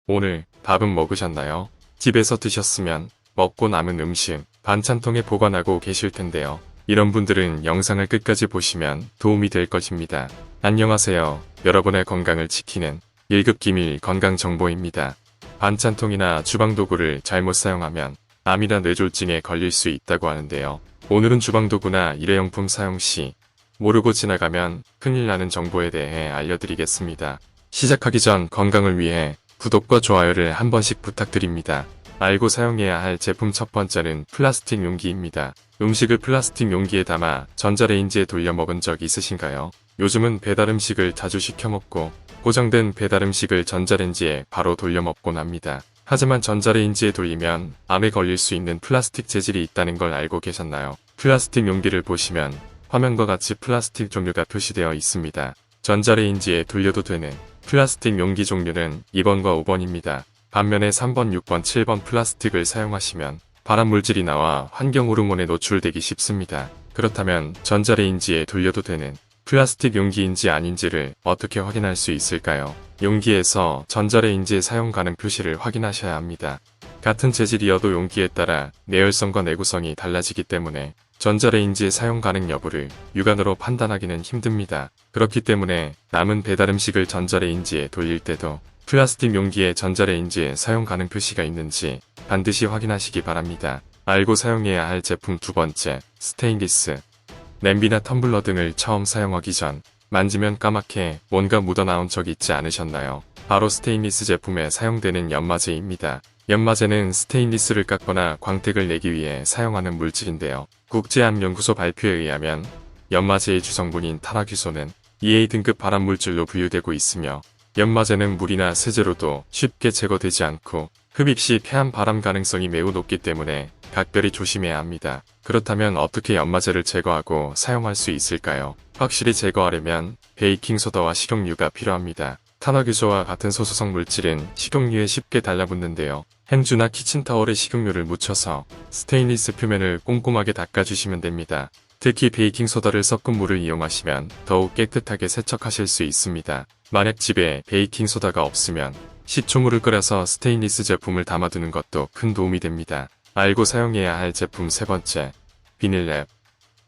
오늘 밥은 먹으셨나요? 집에서 드셨으면 먹고 남은 음식 반찬통에 보관하고 계실 텐데요. 이런 분들은 영상을 끝까지 보시면 도움이 될 것입니다. 안녕하세요. 여러분의 건강을 지키는 1급 기밀 건강정보입니다. 반찬통이나 주방도구를 잘못 사용하면 암이나 뇌졸중에 걸릴 수 있다고 하는데요. 오늘은 주방도구나 일회용품 사용 시 모르고 지나가면 큰일 나는 정보에 대해 알려드리겠습니다. 시작하기 전 건강을 위해 구독과 좋아요를 한 번씩 부탁드립니다. 알고 사용해야 할 제품 첫 번째는 플라스틱 용기입니다. 음식을 플라스틱 용기에 담아 전자레인지에 돌려 먹은 적 있으신가요? 요즘은 배달 음식을 자주 시켜 먹고 고정된 배달 음식을 전자레인지에 바로 돌려 먹곤 합니다. 하지만 전자레인지에 돌리면 암에 걸릴 수 있는 플라스틱 재질이 있다는 걸 알고 계셨나요? 플라스틱 용기를 보시면 화면과 같이 플라스틱 종류가 표시되어 있습니다. 전자레인지에 돌려도 되는 플라스틱 용기 종류는 2번과 5번입니다. 반면에 3번, 6번, 7번 플라스틱을 사용하시면 발암물질이 나와 환경호르몬에 노출되기 쉽습니다. 그렇다면 전자레인지에 돌려도 되는 플라스틱 용기인지 아닌지를 어떻게 확인할 수 있을까요? 용기에서 전자레인지에 사용 가능 표시를 확인하셔야 합니다. 같은 재질이어도 용기에 따라 내열성과 내구성이 달라지기 때문에 전자레인지에 사용 가능 여부를 육안으로 판단하기는 힘듭니다. 그렇기 때문에 남은 배달 음식을 전자레인지에 돌릴 때도 플라스틱 용기에 전자레인지에 사용 가능 표시가 있는지 반드시 확인하시기 바랍니다. 알고 사용해야 할 제품 두 번째, 스테인리스. 냄비나 텀블러 등을 처음 사용하기 전 만지면 까맣게 뭔가 묻어나온 적 있지 않으셨나요? 바로 스테인리스 제품에 사용되는 연마제입니다. 연마제는 스테인리스를 깎거나 광택을 내기 위해 사용하는 물질인데요. 국제암연구소 발표에 의하면 연마제의 주성분인 탈화규소는 EA 등급 발암물질로 분류되고 있으며 연마제는 물이나 세제로도 쉽게 제거되지 않고 흡입 시 폐암 발암 가능성이 매우 높기 때문에 각별히 조심해야 합니다. 그렇다면 어떻게 연마제를 제거하고 사용할 수 있을까요? 확실히 제거하려면 베이킹소다와 식용유가 필요합니다. 탄화규소와 같은 소수성 물질은 식용유에 쉽게 달라붙는데요. 행주나 키친타월에 식용유를 묻혀서 스테인리스 표면을 꼼꼼하게 닦아주시면 됩니다. 특히 베이킹소다를 섞은 물을 이용하시면 더욱 깨끗하게 세척하실 수 있습니다. 만약 집에 베이킹소다가 없으면 식초물을 끓여서 스테인리스 제품을 담아두는 것도 큰 도움이 됩니다. 알고 사용해야 할 제품 세 번째, 비닐랩.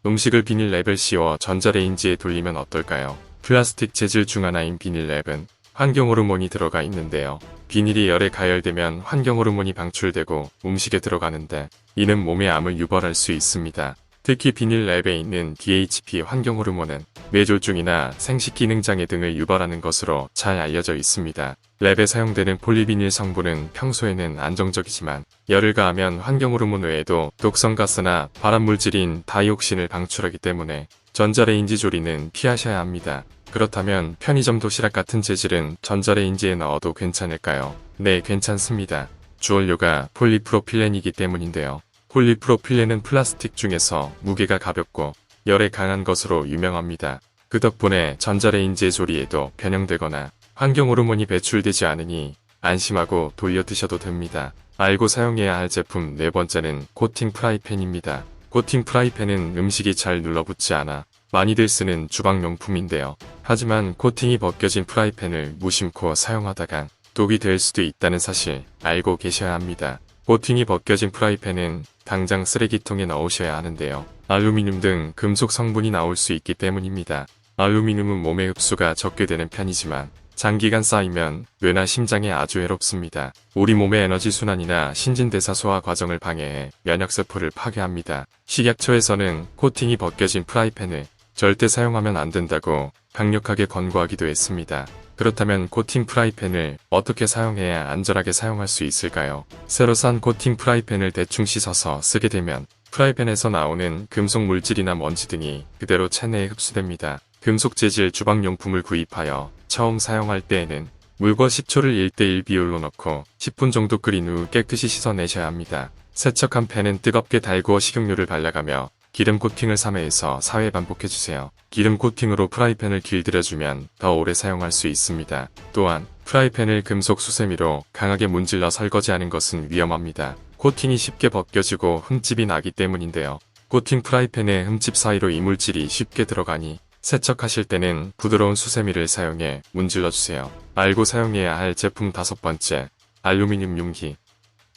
음식을 비닐랩을 씌워 전자레인지에 돌리면 어떨까요? 플라스틱 재질 중 하나인 비닐랩은 환경호르몬이 들어가 있는데요. 비닐이 열에 가열되면 환경호르몬이 방출되고 음식에 들어가는데 이는 몸에 암을 유발할 수 있습니다. 특히 비닐랩에 있는 DHP 환경호르몬은 뇌졸중이나 생식기능장애 등을 유발하는 것으로 잘 알려져 있습니다. 랩에 사용되는 폴리비닐 성분은 평소에는 안정적이지만 열을 가하면 환경호르몬 외에도 독성가스나 발암물질인 다이옥신을 방출하기 때문에 전자레인지 조리는 피하셔야 합니다. 그렇다면 편의점 도시락 같은 재질은 전자레인지에 넣어도 괜찮을까요? 네, 괜찮습니다. 주원료가 폴리프로필렌이기 때문인데요. 폴리프로필렌은 플라스틱 중에서 무게가 가볍고 열에 강한 것으로 유명합니다. 그 덕분에 전자레인지에 조리에도 변형되거나 환경호르몬이 배출되지 않으니 안심하고 돌려 드셔도 됩니다. 알고 사용해야 할 제품 네 번째는 코팅 프라이팬입니다. 코팅 프라이팬은 음식이 잘 눌러붙지 않아 많이들 쓰는 주방용품인데요. 하지만 코팅이 벗겨진 프라이팬을 무심코 사용하다간 독이 될 수도 있다는 사실 알고 계셔야 합니다. 코팅이 벗겨진 프라이팬은 당장 쓰레기통에 넣으셔야 하는데요. 알루미늄 등 금속 성분이 나올 수 있기 때문입니다. 알루미늄은 몸에 흡수가 적게 되는 편이지만 장기간 쌓이면 뇌나 심장에 아주 해롭습니다. 우리 몸의 에너지 순환이나 신진대사 소화 과정을 방해해 면역세포를 파괴합니다. 식약처에서는 코팅이 벗겨진 프라이팬을 절대 사용하면 안 된다고 강력하게 권고하기도 했습니다. 그렇다면 코팅 프라이팬을 어떻게 사용해야 안전하게 사용할 수 있을까요? 새로 산 코팅 프라이팬을 대충 씻어서 쓰게 되면 프라이팬에서 나오는 금속 물질이나 먼지 등이 그대로 체내에 흡수됩니다. 금속 재질 주방용품을 구입하여 처음 사용할 때에는 물과 식초를 1:1 비율로 넣고 10분 정도 끓인 후 깨끗이 씻어내셔야 합니다. 세척한 팬은 뜨겁게 달구어 식용유를 발라가며 기름 코팅을 3회에서 4회 반복해주세요. 기름 코팅으로 프라이팬을 길들여주면 더 오래 사용할 수 있습니다. 또한 프라이팬을 금속 수세미로 강하게 문질러 설거지하는 것은 위험합니다. 코팅이 쉽게 벗겨지고 흠집이 나기 때문인데요. 코팅 프라이팬의 흠집 사이로 이물질이 쉽게 들어가니 세척하실 때는 부드러운 수세미를 사용해 문질러주세요. 알고 사용해야 할 제품 다섯 번째, 알루미늄 용기.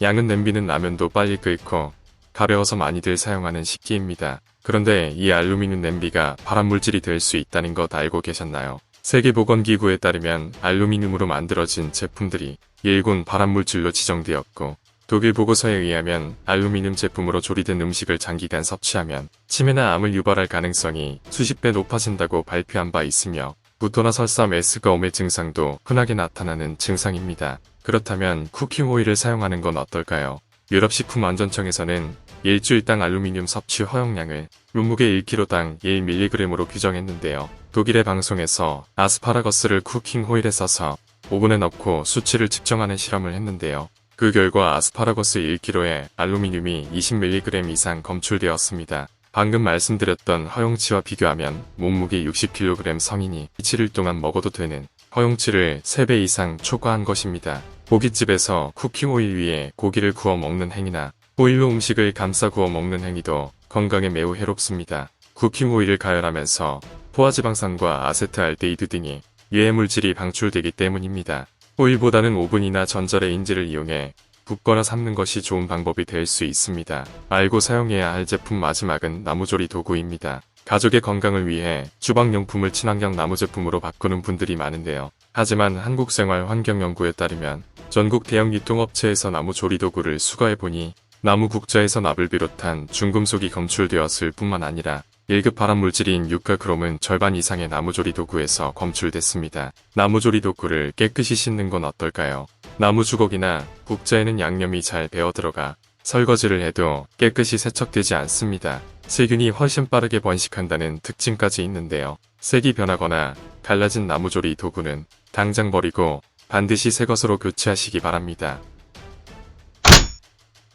양은 냄비는 라면도 빨리 끓고 가벼워서 많이들 사용하는 식기입니다. 그런데 이 알루미늄 냄비가 발암물질이 될 수 있다는 것 알고 계셨나요? 세계보건기구에 따르면 알루미늄으로 만들어진 제품들이 일군 발암물질로 지정되었고, 독일 보고서에 의하면 알루미늄 제품으로 조리된 음식을 장기간 섭취하면 치매나 암을 유발할 가능성이 수십 배 높아진다고 발표한 바 있으며, 구토나 설사, 메스꺼움의 증상도 흔하게 나타나는 증상입니다. 그렇다면 쿠킹 오일을 사용하는 건 어떨까요? 유럽식품안전청에서는 일주일당 알루미늄 섭취 허용량을 몸무게 1kg당 1mg으로 규정했는데요. 독일의 방송에서 아스파라거스를 쿠킹 오일에 써서 오븐에 넣고 수치를 측정하는 실험을 했는데요. 그 결과 아스파라거스 1kg에 알루미늄이 20mg 이상 검출되었습니다. 방금 말씀드렸던 허용치와 비교하면 몸무게 60kg 성인이 7일 동안 먹어도 되는 허용치를 3배 이상 초과한 것입니다. 고깃집에서 쿠킹 오일 위에 고기를 구워 먹는 행위나 오일로 음식을 감싸 구워 먹는 행위도 건강에 매우 해롭습니다. 쿠킹 오일을 가열하면서 포화지방산과 아세트알데히드 등의 유해물질이 방출되기 때문입니다. 오일보다는 오븐이나 전자레인지를 이용해 굽거나 삶는 것이 좋은 방법이 될 수 있습니다. 알고 사용해야 할 제품 마지막은 나무조리 도구입니다. 가족의 건강을 위해 주방용품을 친환경 나무 제품으로 바꾸는 분들이 많은데요. 하지만 한국생활환경연구에 따르면 전국 대형 유통업체에서 나무 조리도구를 수거해보니 나무 국자에서 납을 비롯한 중금속이 검출되었을 뿐만 아니라 1급 발암물질인 유가크롬은 절반 이상의 나무조리 도구에서 검출됐습니다. 나무조리 도구를 깨끗이 씻는 건 어떨까요? 나무 주걱이나 국자에는 양념이 잘 배어들어가 설거지를 해도 깨끗이 세척되지 않습니다. 세균이 훨씬 빠르게 번식한다는 특징까지 있는데요. 색이 변하거나 갈라진 나무조리 도구는 당장 버리고 반드시 새 것으로 교체하시기 바랍니다.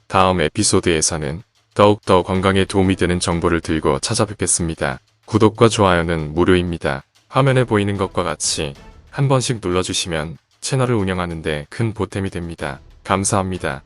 다음 에피소드에서는 더욱더 건강에 도움이 되는 정보를 들고 찾아뵙겠습니다. 구독과 좋아요는 무료입니다. 화면에 보이는 것과 같이 한 번씩 눌러주시면 채널을 운영하는 데 큰 보탬이 됩니다. 감사합니다.